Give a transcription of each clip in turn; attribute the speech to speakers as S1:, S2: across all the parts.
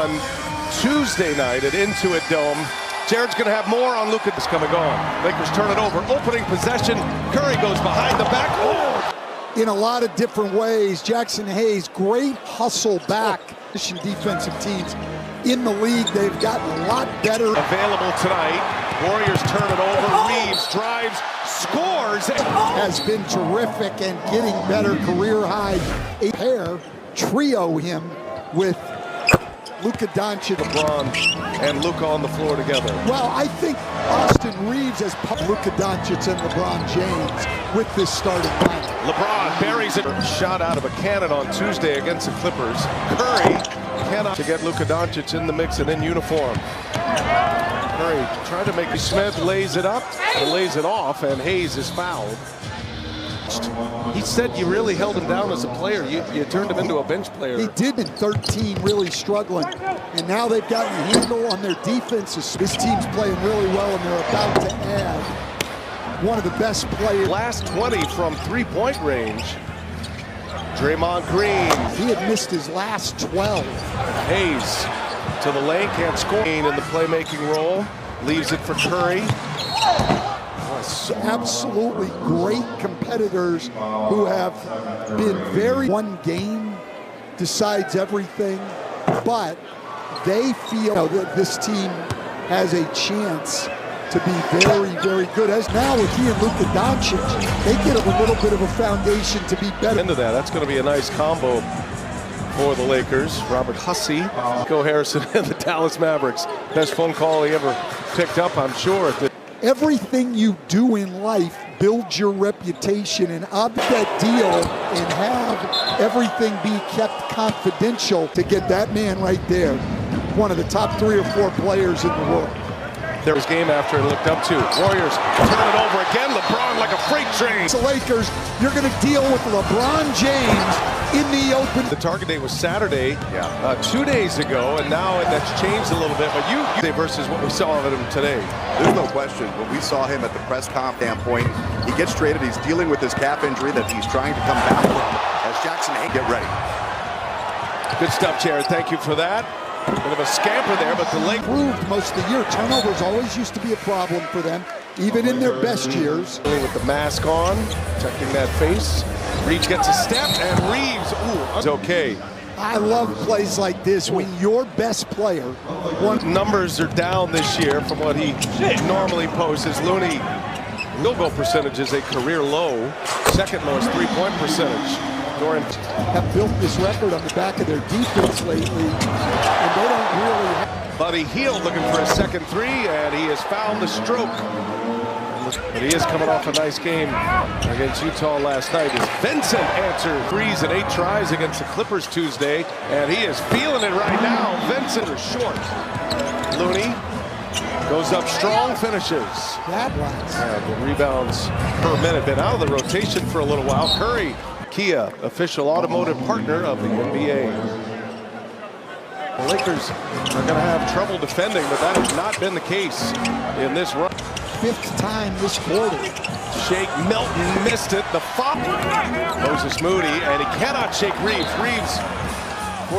S1: on Tuesday night at Intuit Dome. Jared's going to have more on Luka. It's coming on. Lakers turn it over. Opening possession. Curry goes behind the back. Oh!
S2: In a lot of different ways. Jackson Hayes, great hustle back. Defensive teams in the league, they've gotten a lot better.
S1: Available tonight. Warriors turn it over. Reeves drives, scores.
S2: Has been terrific and getting better. Career high. A pair trio him with Luka Doncic.
S1: LeBron and Luka on the floor together.
S2: Well, I think Austin Reeves has put Luka Doncic and LeBron James with this starting lineup.
S1: LeBron buries it. Shot out of a cannon on Tuesday against the Clippers. Curry cannot to get Luka Doncic in the mix and in uniform. Curry trying to make Smith lays it up and lays it off, and Hayes is fouled. He said you really held him down as a player. You turned him into a bench player.
S2: He did in 13, really struggling. And now they've gotten a handle on their defenses. This team's playing really well, and they're about to add one of the best players.
S1: Last 20 from three-point range. Draymond Green.
S2: He had missed his last 12.
S1: Hayes to the lane, can't score. In the playmaking role, leaves it for Curry.
S2: Absolutely great competitors who have been very. One game decides everything, but they feel that this team has a chance to be very, very good. As now with he and Luka Doncic, they get a little bit of a foundation to be better.
S1: Into that, that's going to be a nice combo for the Lakers. Robert Hussey, Go Harrison, and the Dallas Mavericks. Best phone call he ever picked up, I'm sure.
S2: Everything you do in life builds your reputation, and up that deal and have everything be kept confidential to get that man right there, one of the top 3 or 4 players in the world.
S1: There was game after and looked up to. Warriors turn it over again. LeBron like a freight train.
S2: The Lakers, you're going to deal with LeBron James in the open.
S1: The target date was Saturday, 2 days ago, and now that's changed a little bit. But you versus what we saw of him today.
S3: There's no question. When we saw him at the press conf standpoint, he gets traded. He's dealing with his calf injury that he's trying to come back from. As Jackson Hayes get ready.
S1: Good stuff, Jared. Thank you for that. Bit of a scamper there, but the Lakers
S2: proved most of the year. Turnovers always used to be a problem for them, even in their best years.
S1: With the mask on, protecting that face. Reeves gets a step, and Reeves, it's okay.
S2: I love plays like this when your best player.
S1: Numbers are down this year from what he normally posts. Looney field goal percentage is a career low. Second lowest three-point percentage.
S2: Have built this record on the back of their defense lately, and they don't really have.
S1: Buddy Hield looking for a second three, and he has found the stroke. But he is coming off a nice game against Utah last night. As Vincent answered threes and 8 tries against the Clippers Tuesday, and he is feeling it right now. Vincent is short. Looney goes up strong, finishes.
S2: That was.
S1: The rebounds per minute. Been out of the rotation for a little while. Curry, Kia, official automotive partner of the NBA. The Lakers are going to have trouble defending, but that has not been the case in this run.
S2: 5th time this quarter.
S1: Shake Milton missed it. The foul. Moses Moody, and he cannot shake Reeves. Reeves,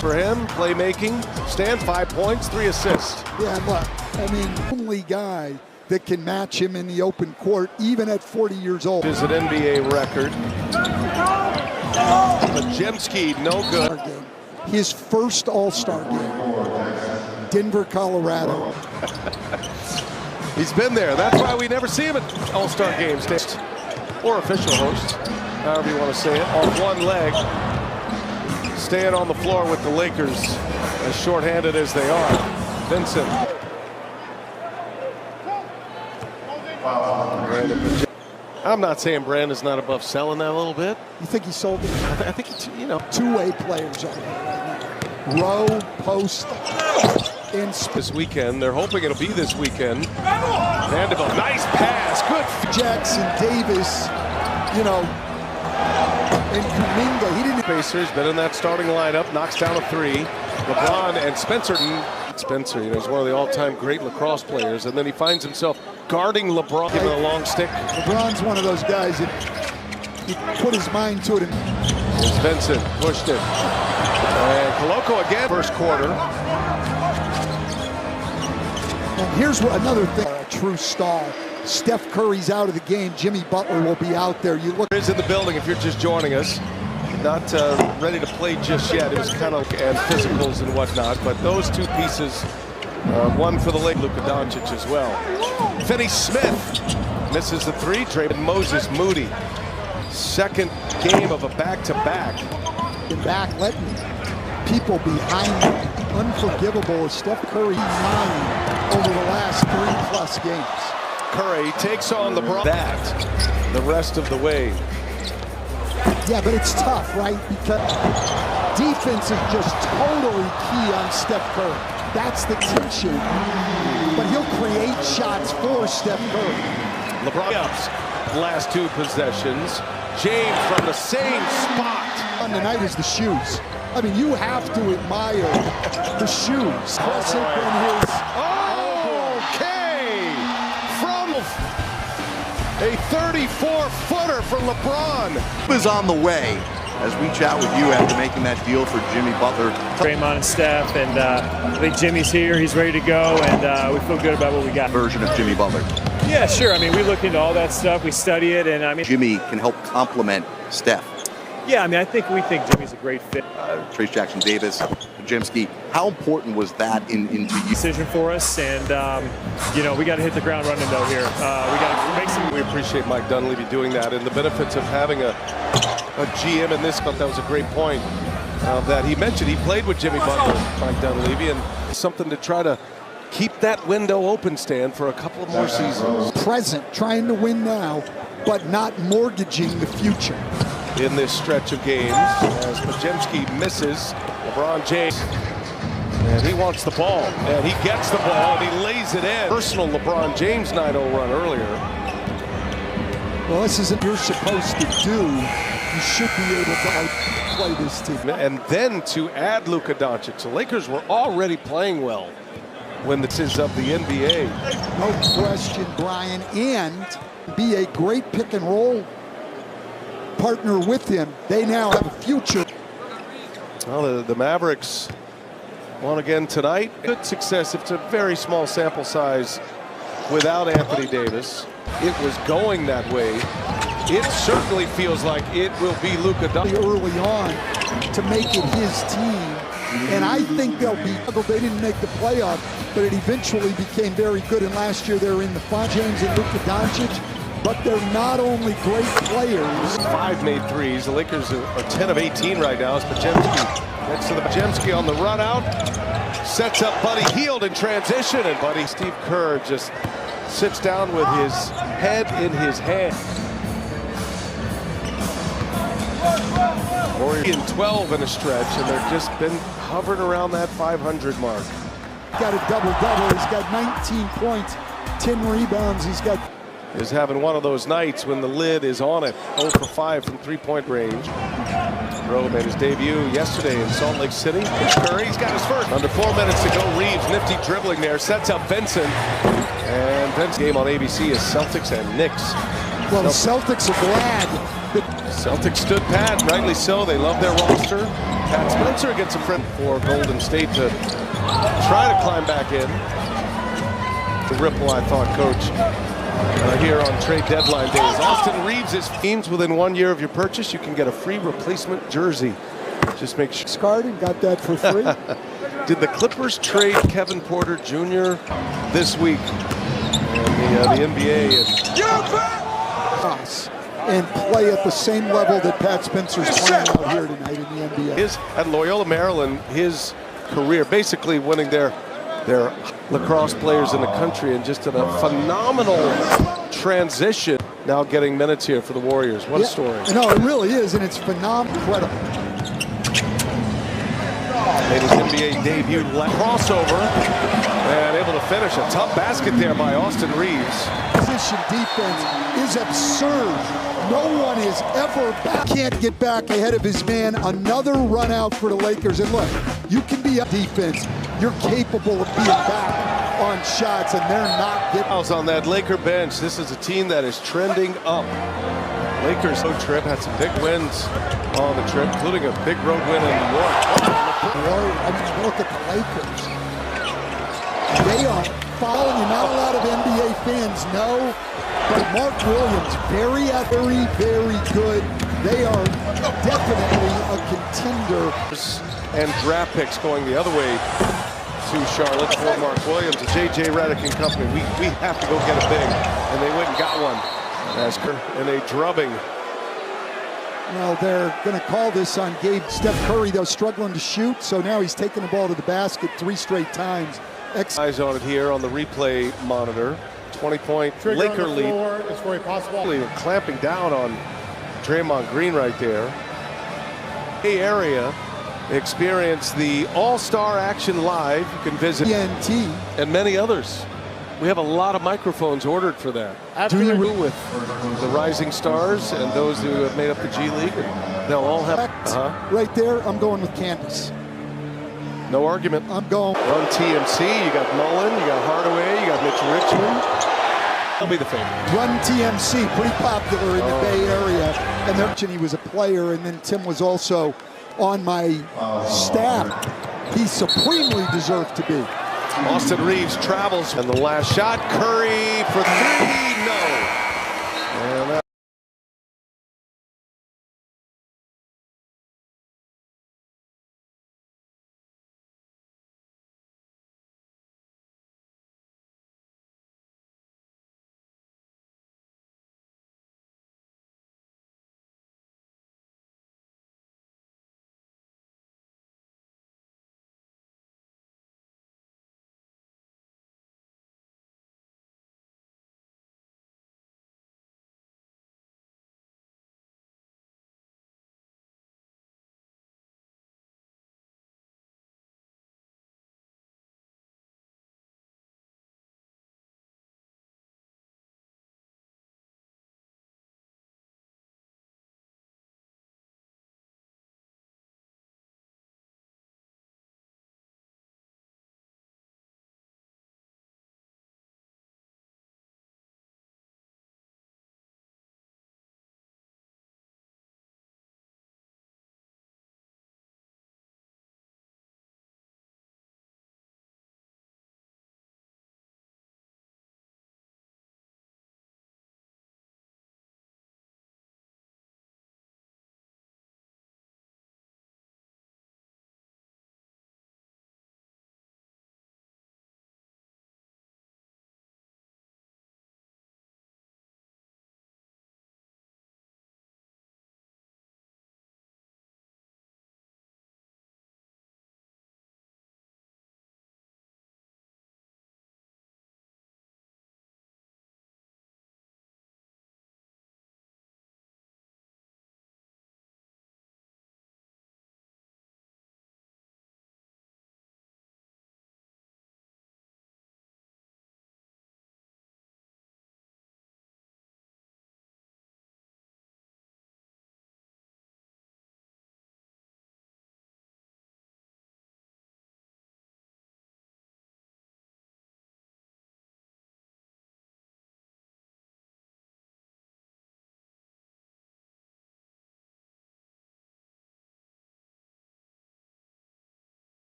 S1: for him, playmaking, stand 5 points, 3 assists.
S2: Yeah, but I mean, only guy that can match him in the open court, even at 40 years old.
S1: Is an NBA record. Majemski, no good.
S2: His first All-Star game, Denver, Colorado.
S1: He's been there. That's why we never see him at All-Star games. Or official host, however you want to say it, on one leg. Staying on the floor with the Lakers, as shorthanded as they are. Vincent. I'm not saying Brandon's not above selling that a little bit.
S2: You think he sold it?
S1: I think it's, you know.
S2: Two-way players on it. Row, post, and
S1: this weekend. They're hoping it'll be this weekend. Vanderbilt, nice pass, good.
S2: Jackson Davis, you know, and Kuminga. He didn't.
S1: Pacers been in that starting lineup, knocks down a 3. LeBron and Spencer, you know, he's one of the all-time great lacrosse players, and then he finds himself guarding LeBron, giving a long stick.
S2: LeBron's one of those guys that he put his mind to it.
S1: There's Vincent, pushed it. And Koloko again, first quarter.
S2: And here's another thing, a true star. Steph Curry's out of the game. Jimmy Butler will be out there. You look.
S1: Is in the building if you're just joining us. Not ready to play just yet. It was kind of and physicals and whatnot. But those two pieces, one for the late Luka Doncic as well. Finney Smith misses the three. Trey Moses Moody. Second game of a back-to-back.
S2: Back letting people behind him. Unforgivable as Steph Curry 9 over the last 3+ games.
S1: Curry takes on LeBron. That the rest of the way.
S2: Yeah, but it's tough, right? Because defense is just totally key on Steph Curry. That's the tension. But he'll create shots for Steph Curry.
S1: LeBron ups last two possessions. James from the same spot.
S2: On tonight is the shoes. I mean, you have to admire the shoes. Crescent and his.
S1: Okay, from a 34-footer from LeBron.
S3: Is on the way as we chat with you after making that deal for Jimmy Butler.
S4: Draymond and Steph, and I think Jimmy's here. He's ready to go, and we feel good about what we got.
S3: Version of Jimmy Butler.
S4: Yeah, sure. I mean, we look into all that stuff. We study it, and I mean,
S3: Jimmy can help complement Steph.
S4: yeah, I mean, we think Jimmy's a great fit.
S3: Trace Jackson Davis, Jimsky. How important was that into you?
S4: Decision for us, and you know, we got to hit the ground running though here. We got to make some.
S1: We appreciate Mike Dunleavy doing that, and the benefits of having a GM in this. But that was a great point that he mentioned. He played with Jimmy Butler, Mike Dunleavy, and something to try to keep that window open, Stan, for a couple of more seasons.
S2: Present, trying to win now, but not mortgaging the future.
S1: In this stretch of games, as Majemski misses, LeBron James, and he wants the ball, and he gets the ball, and he lays it in. Personal LeBron James 9-0 run earlier.
S2: Well, this isn't what you're supposed to do. You should be able to outplay this team.
S1: And then to add Luka Doncic, the Lakers were already playing well when this is of the NBA.
S2: No question, Brian, and be a great pick and roll partner with him. They now have a future.
S1: Well, the Mavericks won again tonight. Good success. It's a very small sample size without Anthony Davis. It was going that way. It certainly feels like it will be Luka Doncic
S2: early on to make it his team. And I think they'll be. They didn't make the playoff, but it eventually became very good. And last year they were in the final. James and Luka Doncic. But they're not only great players.
S1: 5 made threes. The Lakers are 10 of 18 right now. It's Majemski. Next to the Majemski on the run out. Sets up Buddy Hield in transition. And Buddy Steve Kerr just sits down with his head in his hand. Warriors in 12 in a stretch, and they've just been hovering around that 500 mark.
S2: Got a double-double. He's got 19 points, 10 rebounds. He's got.
S1: Is having one of those nights when the lid is on it. 0 for 5 from three-point range. Rowe made his debut yesterday in Salt Lake City. Curry's got his first. Under 4 minutes to go. Reeves, nifty dribbling there, sets up Benson. And Benson's game on ABC is Celtics and Knicks.
S2: Well, the Celtics are glad that
S1: Celtics stood pat, rightly so. They love their roster. Pat Spencer gets a friend for Golden State to try to climb back in. The ripple, I thought, coach. Here on trade deadline days. Austin Reeves is teams within 1 year of your purchase. You can get a free replacement jersey. Just make sure.
S2: Scarred and got that for free.
S1: Did the Clippers trade Kevin Porter Jr. this week? And the NBA
S2: and play at the same level that Pat Spencer's playing out here tonight in the NBA.
S1: At Loyola Maryland, his career basically winning their lacrosse players in the country, and just in a phenomenal transition. Now getting minutes here for the Warriors. What a story.
S2: No, it really is, and it's phenomenal. Incredible.
S1: Made his NBA debut, crossover, and able to finish. A tough basket there by Austin Reeves.
S2: Position defense is absurd. No one is ever back. Can't get back ahead of his man. Another run out for the Lakers. And look, you can be up defense. You're capable of being back on shots, and they're not getting.
S1: On that Laker bench, this is a team that is trending up. Lakers road trip had some big wins on the trip, including a big road win in New York.
S2: Look at the Lakers. They are following, and not a lot of NBA fans know, but Mark Williams, very, very good. They are definitely a contender.
S1: And draft picks going the other way to Charlotte for Mark Williams. J.J. Redick and company. We have to go get a big, and they went and got one. In a drubbing.
S2: Well, they're going to call this on Gabe. Steph Curry, though, struggling to shoot, so now he's taking the ball to the basket 3 straight times.
S1: Eyes on it here on the replay monitor. 20-point Laker lead.
S5: It's very possible.
S1: Clamping down on Draymond Green right there. Bay Area experience the All-Star Action Live. You can visit
S2: TNT
S1: and many others. We have a lot of microphones ordered for that. After with the rising stars and those who have made up the G League, they'll all have.
S2: Right there, I'm going with Candace.
S1: No argument.
S2: I'm going.
S1: Run TMC. You got Mullen. You got Hardaway. You got Mitch Richmond. They'll be the favorite.
S2: Run TMC, pretty popular in the Bay Area, and then he was a player, and then Tim was also on my staff. He supremely deserved to be.
S1: Austin Reeves travels, and the last shot, Curry for 3, no.